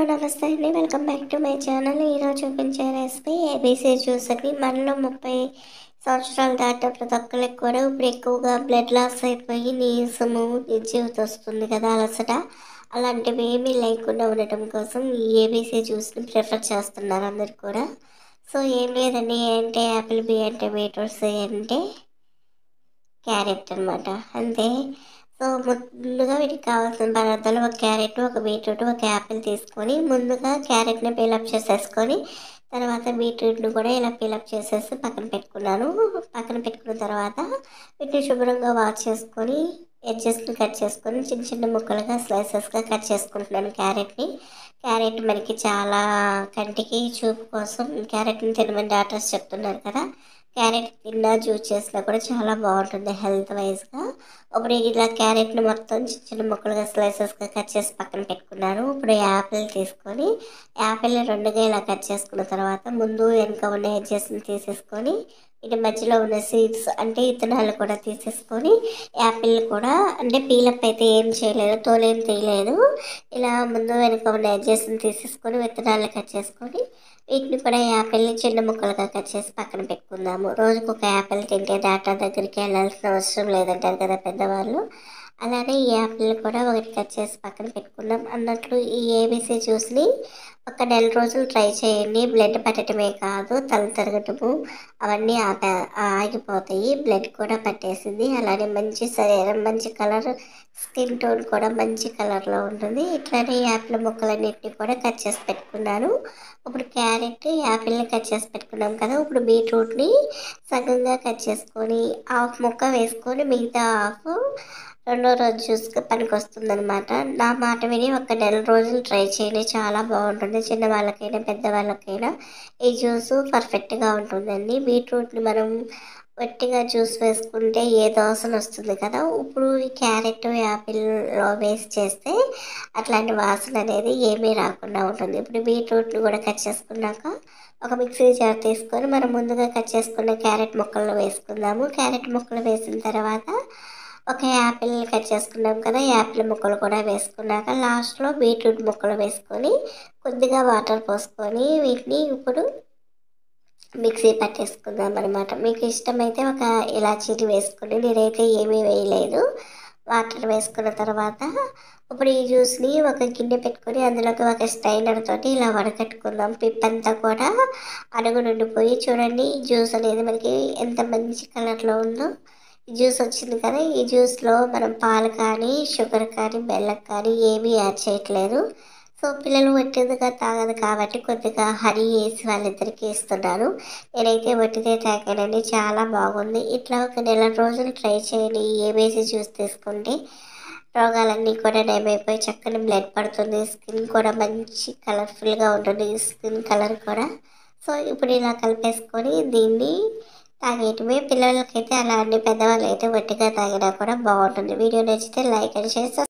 Hello నమస్తే అండి. Welcome back to my channel. ఈరోజు చూపించే రెసిపీ ఏబీసీ జ్యూస్ అండి. మనలో 30 సంవత్సరాలు దాటిన ప్రతి ఒక్కరికి కూడా ఇప్పుడు ఎక్కువగా బ్లడ్ లాస్ అయిపోయి నీరసము, నిర్జీవత వస్తుంది కదా, అలసట. అలాంటివి ఏమీ లేకుండా ఉండటం కోసం ఈ ఏబీసీ జ్యూస్ని ప్రిఫర్ చేస్తున్నారు అందరు కూడా. సో ఏం లేదండి, అంటే యాపిల్, బి అంటే బీట్రూట్స్, అంటే క్యారెట్ అనమాట, అంతే. సో ముందుగా వీటికి కావాల్సిన పదార్థాలు: ఒక క్యారెట్, ఒక బీట్రూట్, ఒక యాపిల్ తీసుకొని ముందుగా క్యారెట్ని పీలప్ చేసేసుకొని తర్వాత బీట్రూట్ని కూడా ఇలా పీలప్ చేసేసి పక్కన పెట్టుకున్నాను. పక్కన పెట్టుకున్న తర్వాత వీటిని శుభ్రంగా వాష్ చేసుకొని ఎడ్జెస్ని కట్ చేసుకొని చిన్న చిన్న ముక్కలుగా స్లైసెస్గా కట్ చేసుకుంటున్నాను. క్యారెట్ మనకి చాలా కంటికి చూపు కోసం క్యారెట్ని తినమని డాక్టర్స్ చెప్తున్నారు కదా. క్యారెట్ తిన్నా జ్యూస్ చేసినా కూడా చాలా బాగుంటుంది హెల్త్ వైజ్గా. ఇప్పుడు ఇలా క్యారెట్ని మొత్తం చిన్న చిన్న ముక్కలుగా స్లైసెస్గా కట్ చేసి పక్కన పెట్టుకున్నాను. ఇప్పుడు యాపిల్ తీసుకొని యాపిల్ని రెండుగా ఇలా కట్ చేసుకున్న తర్వాత ముందు వెనుక ఉన్న ఎడ్జెస్ని తీసేసుకొని ఇటు మధ్యలో ఉన్న సీడ్స్ అంటే ఇత్తనాలు కూడా తీసేసుకొని యాపిల్ కూడా అంటే పీలప్ అయితే ఏం చేయలేదు, తోలేం తీయలేదు. ఇలా ముందు వెనుక ఉన్న ఎడ్జెస్ని తీసేసుకొని విత్తనాలు కట్ చేసుకొని వీటిని కూడా యాపిల్ని చిన్న ముక్కలుగా కట్ చేసి పక్కన పెట్టుకుందాము. రోజుకు ఒక యాపిల్ తింటే డాక్టర్ దగ్గరికి వెళ్ళాల్సిన అవసరం లేదంటారు కదా పెద్దవాళ్ళు. అలానే ఈ యాపిల్ని కూడా ఒకటి కట్ చేసి పక్కన పెట్టుకున్నాం. అన్నట్లు ఈ ఏబీసీ జ్యూస్ని ఒక నెల రోజులు ట్రై చేయండి. బ్లడ్ పట్టడమే కాదు, తల తిరగటము అవన్నీ ఆగిపోతాయి. బ్లడ్ కూడా పట్టేసింది. అలానే మంచి శరీరం, మంచి కలర్, స్కిన్ టోన్ కూడా మంచి కలర్లో ఉంటుంది. ఇట్లానే యాపిల్ ముక్కలన్నిటిని కూడా కట్ చేసి పెట్టుకున్నాను. ఇప్పుడు క్యారెట్, యాపిల్ని కట్ చేసి పెట్టుకున్నాం కదా. ఇప్పుడు బీట్రూట్ని సగంగా కట్ చేసుకొని హాఫ్ ముక్క వేసుకొని మిగతా హాఫ్ రెండో రోజు జ్యూస్కి పనికి వస్తుంది అనమాట. నా మాట విని ఒక నెల రోజులు ట్రై చేయండి, చాలా బాగుంటుంది. చిన్నవాళ్ళకైనా పెద్దవాళ్ళకైనా ఈ జ్యూస్ పర్ఫెక్ట్గా ఉంటుందండి. బీట్రూట్ని మనం గట్టిగా జ్యూస్ వేసుకుంటే ఏ దోసన వస్తుంది కదా. ఇప్పుడు ఈ క్యారెట్, యాపిల్లో వేసి చేస్తే అట్లాంటి వాసన అనేది ఏమీ రాకుండా ఉంటుంది. ఇప్పుడు బీట్రూట్ని కూడా కట్ చేసుకున్నాక ఒక మిక్సీ జార్ తీసుకొని మనం ముందుగా కట్ చేసుకున్న క్యారెట్ ముక్కలు వేసుకుందాము. క్యారెట్ ముక్కలు వేసిన తర్వాత ఒక యాపిల్ కట్ చేసుకున్నాం కదా, యాపిల్ ముక్కలు కూడా వేసుకున్నాక లాస్ట్లో బీట్రూట్ ముక్కలు వేసుకొని కొద్దిగా వాటర్ పోసుకొని వీటిని ఇప్పుడు మిక్సీ పట్టేసుకుందాం అనమాట. మీకు ఇష్టమైతే ఒక ఇలాచీని వేసుకొని, నేనైతే ఏమీ వేయలేదు. వాటర్ వేసుకున్న తర్వాత ఇప్పుడు ఈ జ్యూస్ని ఒక గిన్నె పెట్టుకొని అందులోకి ఒక స్ట్రైనర్ తోటి ఇలా వడకట్టుకుందాం. పిప్పంతా కూడా అడుగు నుండిపోయి చూడండి, ఈ జ్యూస్ అనేది మనకి ఎంత మంచి కలర్లో ఉందో. ఈ జ్యూస్ వచ్చింది కదా. ఈ జ్యూస్లో మనం పాలు కానీ, షుగర్ కానీ, బెల్లం కానీ ఏమీ యాడ్ చేయట్లేదు. సో పిల్లలు వట్టిదిగా తాగదు కాబట్టి కొద్దిగా హనీ వేసి వాళ్ళిద్దరికి ఇస్తున్నాను. నేనైతే వట్టిదే తాగానండి, చాలా బాగుంది. ఇట్లా ఒక నెల రోజులు ట్రై చేయండి. ఏబీసీ జ్యూస్ తీసుకుంటే రోగాలన్నీ కూడా నయమైపోయి చక్కని బ్లడ్ పడుతుంది. స్కిన్ కూడా మంచి కలర్ఫుల్గా ఉంటుంది, స్కిన్ కలర్ కూడా. సో ఇప్పుడు ఇలా కలిపేసుకొని దీన్ని తాగేయటమే. పిల్లలకైతే అలా అండి, పెద్దవాళ్ళు అయితే వట్టిగా తాగినా కూడా బాగుంటుంది. వీడియో నచ్చితే లైక్ అండ్ షేర్.